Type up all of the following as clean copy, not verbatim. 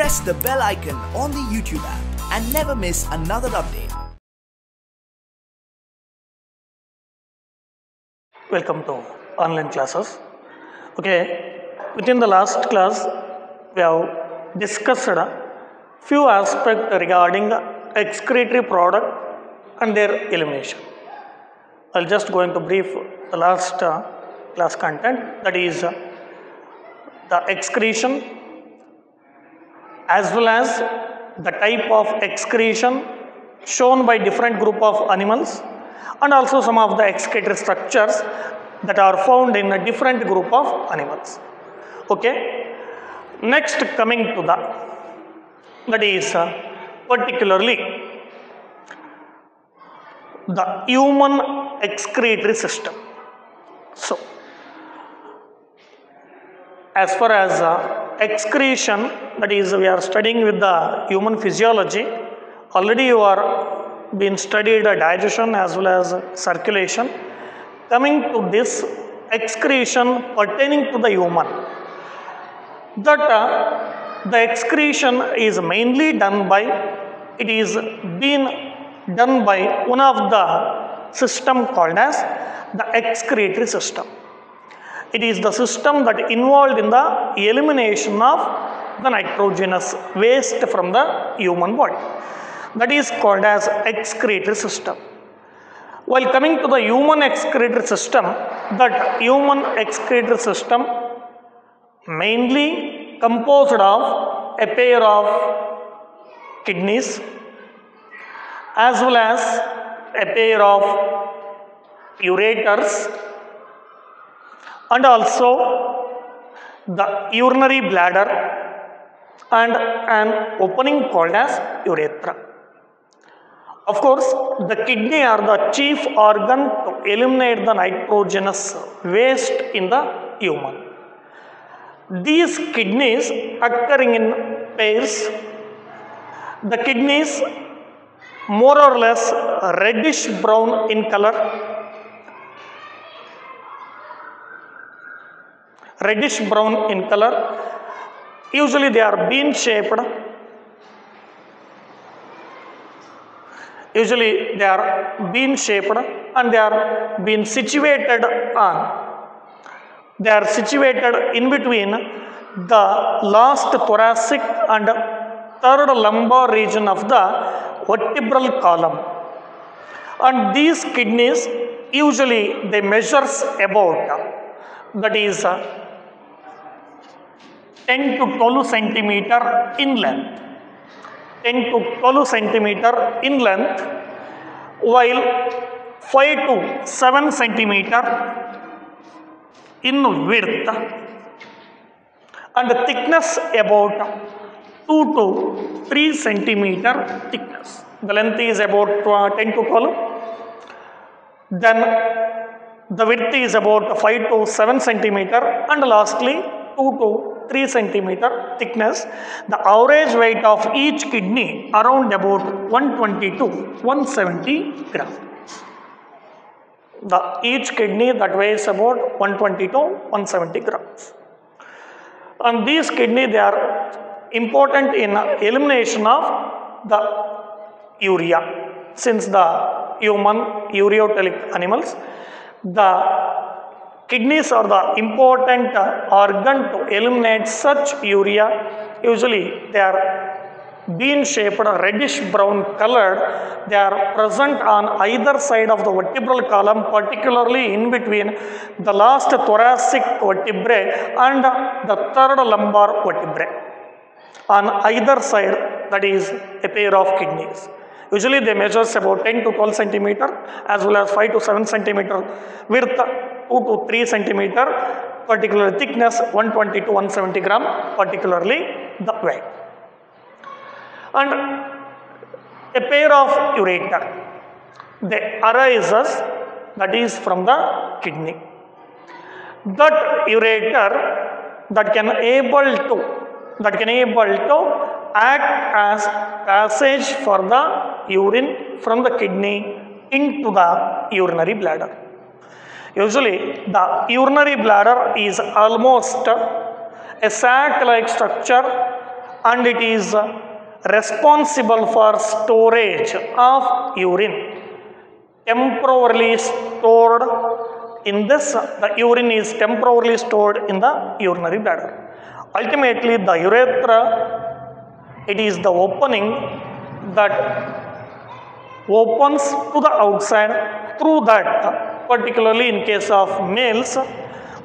press the bell icon on the YouTube app and never miss another update. Welcome to online classes. Okay, within the last class, we have discussed a few aspects regarding excretory product and their elimination. I'll just going to brief the last class content, that is the excretion as well as the type of excretion shown by different group of animals and also some of the excretory structures that are found in a different group of animals. Okay. Next, coming to that is particularly the human excretory system. So, as far as excretion, that is, we are studying with the human physiology. Already you are been studied digestion as well as circulation. Coming to this excretion pertaining to the human, that the excretion is mainly done by, it is being done by one of the system called as the excretory system. It is the system that involved in the elimination of the nitrogenous waste from the human body. That is called as excretory system. While coming to the human excretory system, that human excretory system mainly composed of a pair of kidneys as well as a pair of ureters and also the urinary bladder and an opening called as urethra. Of course, the kidney are the chief organ to eliminate the nitrogenous waste in the human. These kidneys occurring in pairs, the kidneys more or less reddish brown in color, reddish brown in color. Usually they are bean shaped. Usually they are bean shaped and they are being situated on. They are situated in between the last thoracic and third lumbar region of the vertebral column. And these kidneys usually they measures about, that is 10 to 12 centimeter in length. 10 to 12 centimeter in length, while 5 to 7 centimeter in width, and the thickness about 2 to 3 centimeter thickness. The length is about 10 to 12. Then the width is about 5 to 7 centimeter, and lastly 2 to 3 centimeter thickness. The average weight of each kidney around about 120 to 170 grams. Each kidney that weighs about 120 to 170 grams. And these kidney, they are important in elimination of the urea. Since the human ureotelic animals, the kidneys are the important organ to eliminate such urea. Usually they are bean shaped, reddish brown colored. They are present on either side of the vertebral column, particularly in between the last thoracic vertebrae and the third lumbar vertebrae. On either side, that is a pair of kidneys. Usually they measures about 10 to 12 centimeter as well as 5 to 7 centimeter width, 2 to 3 centimeter, particular thickness 120 to 170 gram, particularly the weight. And a pair of ureter, they arises, that is from the kidney. That ureter that can able to act as passage for the urine from the kidney into the urinary bladder. Usually the urinary bladder is almost a sac-like structure and it is responsible for storage of urine, temporarily stored in this. The urine is temporarily stored in the urinary bladder. Ultimately, the urethra, it is the opening that opens to the outside. Through that, particularly in case of males,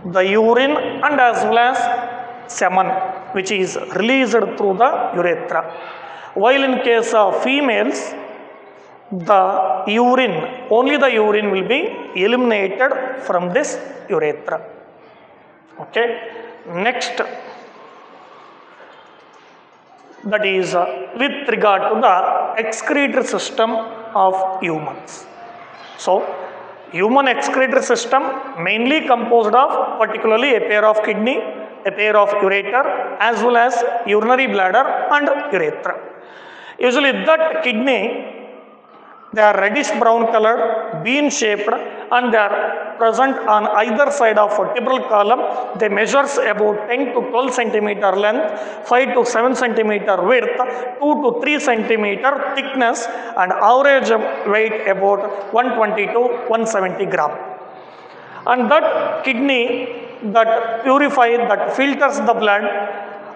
the urine and as well as semen, which is released through the urethra. While in case of females, the urine, only the urine will be eliminated from this urethra. Okay. Next, that is with regard to the excretory system of humans. So, human excretory system mainly composed of particularly a pair of kidney, a pair of ureter, as well as urinary bladder and urethra. Usually that kidney, they are reddish brown colored, bean shaped, and they are present on either side of vertebral column. They measures about 10 to 12 centimeter length, 5 to 7 centimeter width, 2 to 3 centimeter thickness, and average weight about 120 to 170 gram. And that kidney that purifies, that filters the blood.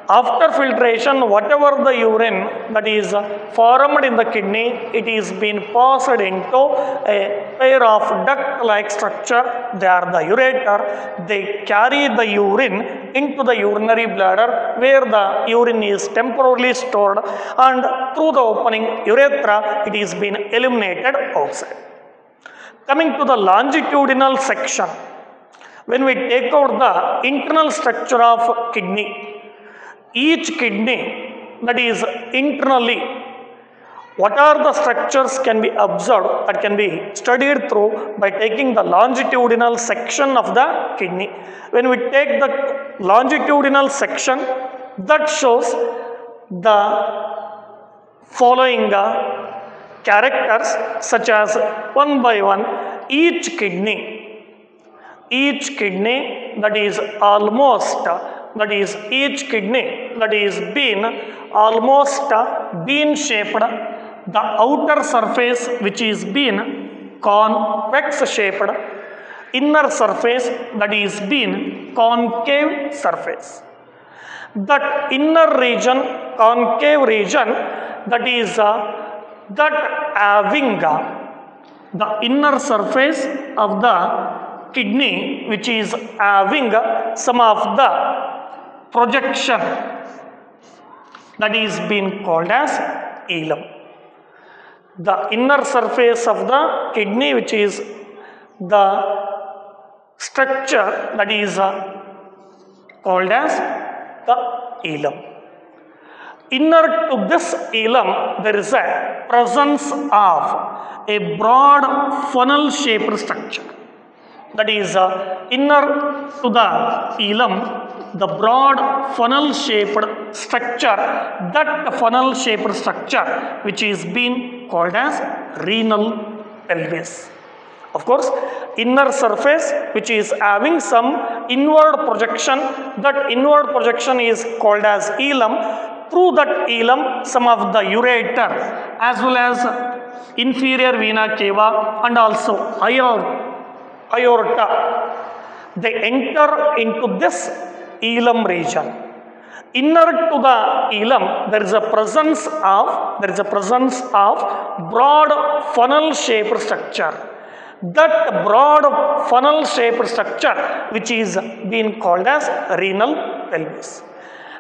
After filtration, whatever the urine that is formed in the kidney, it is being passed into a pair of duct-like structure. They are the ureter. They carry the urine into the urinary bladder, where the urine is temporarily stored, and through the opening urethra, it is being eliminated outside. Coming to the longitudinal section, when we take out the internal structure of kidney, each kidney that is internally, what are the structures can be observed, that can be studied through by taking the longitudinal section of the kidney. When we take the longitudinal section, that shows the following characters, such as one by one, each kidney that is almost, that is each kidney that is been almost bean shaped, the outer surface which is been convex shaped, inner surface that is been concave surface. That inner region, concave region, that is that having the inner surface of the kidney, which is having some of the projection, that is being called as ileum. The inner surface of the kidney, which is the structure, that is called as the ileum. Inner to this ileum, there is a presence of a broad funnel shaped structure. That is inner to the ileum, the broad funnel shaped structure, that funnel shaped structure which is being called as renal pelvis. Of course, inner surface which is having some inward projection, that inward projection is called as ileum. Through that ileum, some of the ureter as well as inferior vena cava and also aorta, they enter into this ileum region. Inner to the ileum, there is a presence of broad funnel shaped structure. That broad funnel shaped structure which is being called as renal pelvis.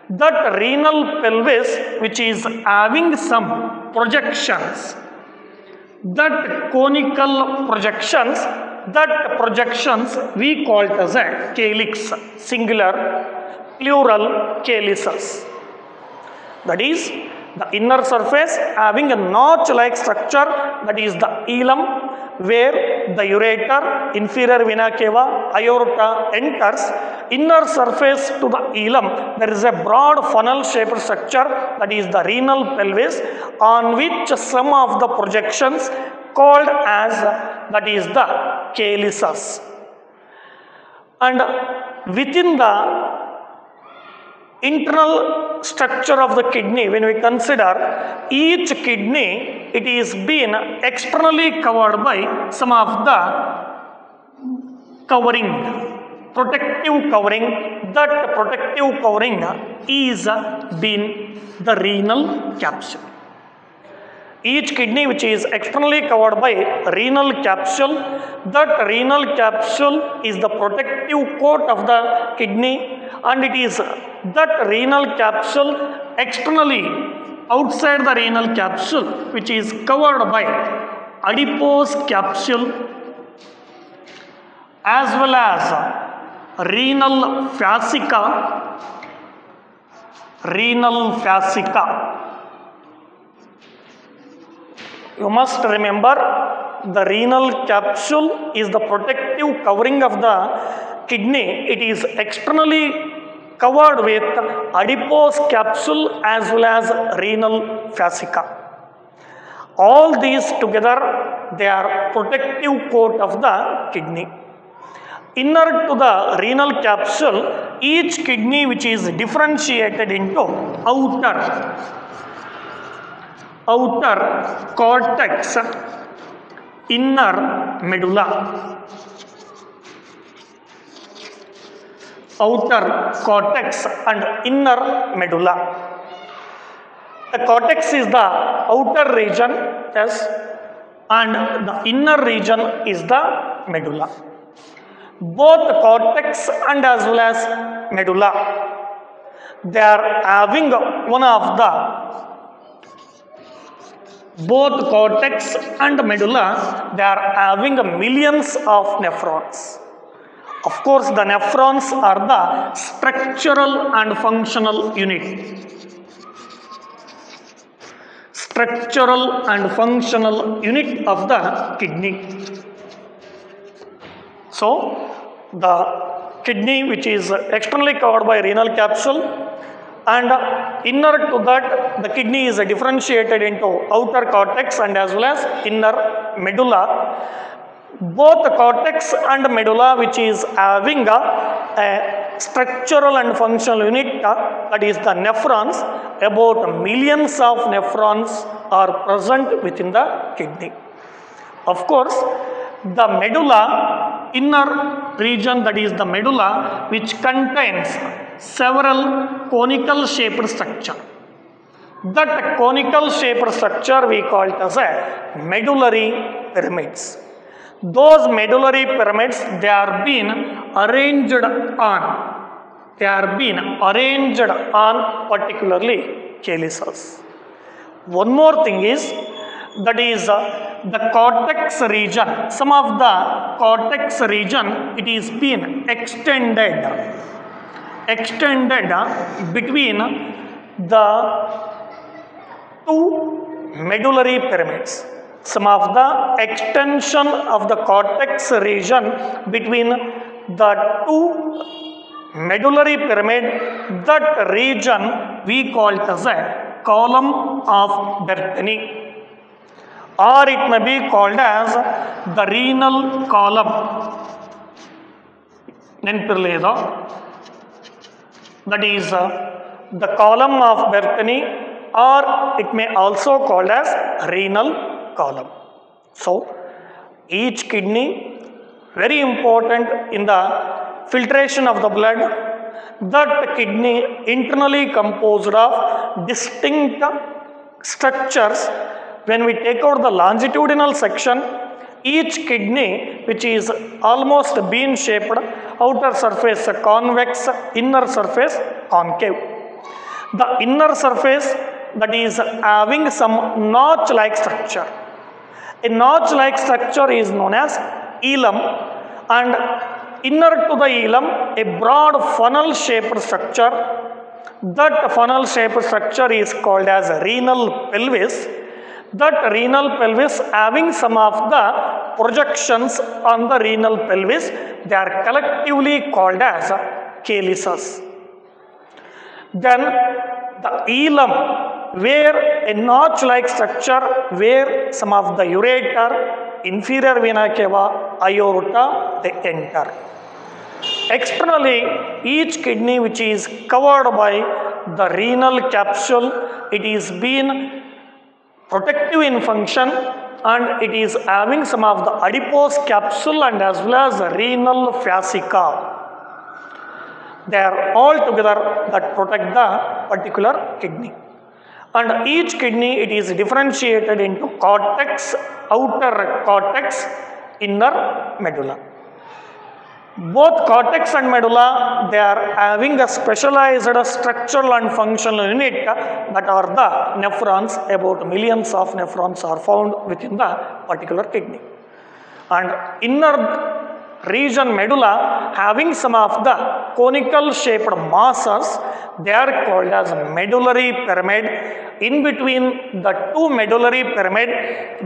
That renal pelvis which is having some projections, that conical projections, that projections we call it as a calyx, singular, plural calyces. That is the inner surface having a notch-like structure, that is the ileum, where the ureter, inferior vena cava, aorta enters. Inner surface to the ileum, there is a broad funnel shaped structure, that is the renal pelvis, on which some of the projections called as, that is the calyces. And within the internal structure of the kidney, when we consider each kidney, it is been externally covered by some of the covering, protective covering. That protective covering is been the renal capsule. Each kidney which is externally covered by renal capsule, that renal capsule is the protective coat of the kidney, and it is that renal capsule externally outside the renal capsule which is covered by adipose capsule as well as renal fascicle. You must remember, the renal capsule is the protective covering of the kidney. It is externally covered with adipose capsule as well as renal fascicle. All these together, they are protective coat of the kidney. Inner to the renal capsule, each kidney which is differentiated into outer cortex, inner medulla. Outer cortex and inner medulla. The cortex is the outer region, yes, and the inner region is the medulla. Both the cortex and as well as medulla, they are having one of the both cortex and medulla, they are having millions of nephrons. Of course, the nephrons are the structural and functional unit. Structural and functional unit of the kidney. So, the kidney which is externally covered by renal capsule, and inner to that the kidney is differentiated into outer cortex and as well as inner medulla. Both the cortex and medulla which is having a structural and functional unit, that is the nephrons. About millions of nephrons are present within the kidney. Of course, the medulla, inner region, that is the medulla, which contains several conical shaped structure. That conical shaped structure we call it as a medullary pyramids. Those medullary pyramids, they are being arranged on particularly calyces. One more thing is, that is the cortex region. Some of the cortex region, it is being extended between the two medullary pyramids. Some of the extension of the cortex region between the two medullary pyramid, that region we call it as a column of Bethany, or it may be called as the renal column. That is the column of Bethany, or it may also called as renal column. So, each kidney very important in the filtration of the blood. That kidney internally composed of distinct structures. When we take out the longitudinal section, each kidney which is almost bean shaped, outer surface convex, inner surface concave. The inner surface, that is having some notch-like structure. A notch-like structure is known as ileum, and inner to the ileum, a broad funnel-shaped structure. That funnel-shaped structure is called as renal pelvis. That renal pelvis having some of the projections on the renal pelvis, they are collectively called as calyces. Then the ileum, where a notch-like structure, where some of the ureter, inferior vena cava, aorta, they enter. Externally, each kidney which is covered by the renal capsule. It is been protective in function, and it is having some of the adipose capsule and as well as the renal fascica. They are all together that protect the particular kidney. And each kidney, it is differentiated into cortex, outer cortex, inner medulla. Both cortex and medulla, they are having a specialized structural and functional unit that are the nephrons. About millions of nephrons are found within the particular kidney. And inner region medulla having some of the conical shaped masses, they are called as medullary pyramid. In between the two medullary pyramid,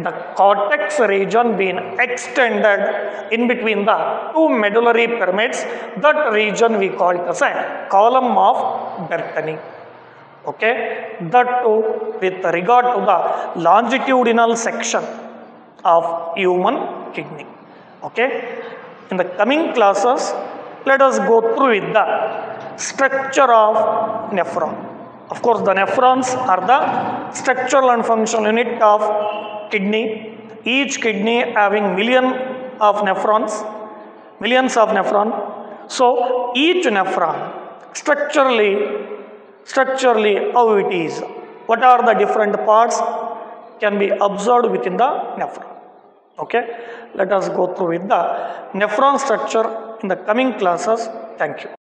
the cortex region being extended in between the two medullary pyramids, that region we call it as a column of Bertani. Okay, that too with regard to the longitudinal section of human kidney. Okay, in the coming classes, let us go through with the structure of nephron. Of course, the nephrons are the structural and functional unit of kidney. Each kidney having millions of nephrons. So, each nephron structurally how it is, what are the different parts can be observed within the nephron. Okay, let us go through with the nephron structure in the coming classes. Thank you.